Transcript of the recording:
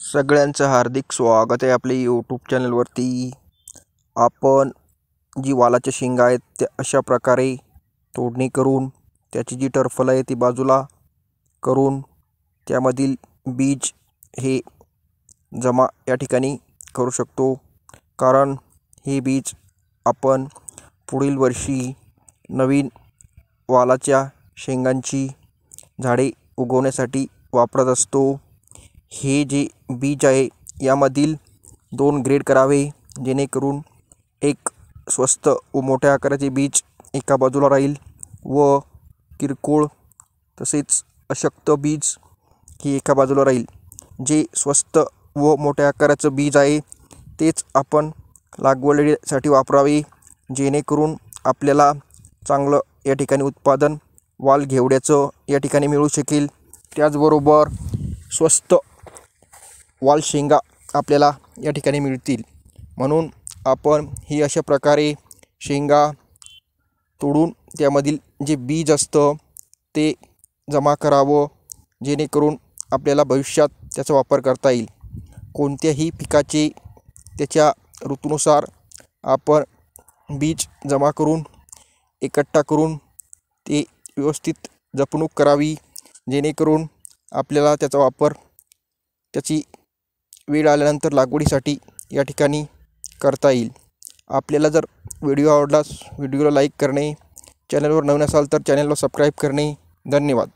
सगळ्यांचं हार्दिक स्वागत आहे आपल्या यूट्यूब चॅनलवरती। आपण जी वालाच्या शेंगा आहेत त्या अशा प्रकारे तोडणी करून त्याची जी टरफल आहे ती बाजूला करून त्यामधील बीज हे जमा या ठिकाणी करू शकतो, कारण हे बीज आपण पुढील वर्षी नवीन वालाच्या शेंगांची झाडे उगवण्यासाठी वापरत असतो। हे जे बीज आहे यामधील 2 ग्रेड करावे, जेणेकरून एक स्वस्त व मोठ्या आकाराचे बीज एका बाजूला राहील व किरकोळ तसेच अशक्त बीज ही एका बाजूला राहील। जे स्वस्त व मोठ्या आकाराचं बीज आहे तेच आपण लागवडीसाठी वापरावे, जेणेकरून आपल्याला चांगलं या ठिकाणी उत्पादन वाल घेवड्याचं या ठिकाणी मिळू शकेल। त्याचबरोबर स्वस्त वाल शेंगा आपल्याला या ठिकाणी मिळतील। म्हणून आपण ही अशा प्रकारे शेंगा तोडून त्यामधील जे बीज असतं ते जमा करावं, जेणेकरून आपल्याला भविष्यात त्याचा वापर करता येईल। कोणत्याही पिकाचे त्याच्या ऋतूनुसार आपण बीज जमा करून एकट्ठा करून ते व्यवस्थित जपणूक करावी, जेणेकरून आपल्याला त्याचा वापर त्याची वेळ आल्यानंतर लागवडीसाठी या ठिकाणी करता येईल। आपल्याला जर व्हिडिओ आवडल्यास व्हिडिओला लाईक करणे, चॅनलवर नवीन असाल तर चॅनलला सबस्क्राईब करणे। धन्यवाद।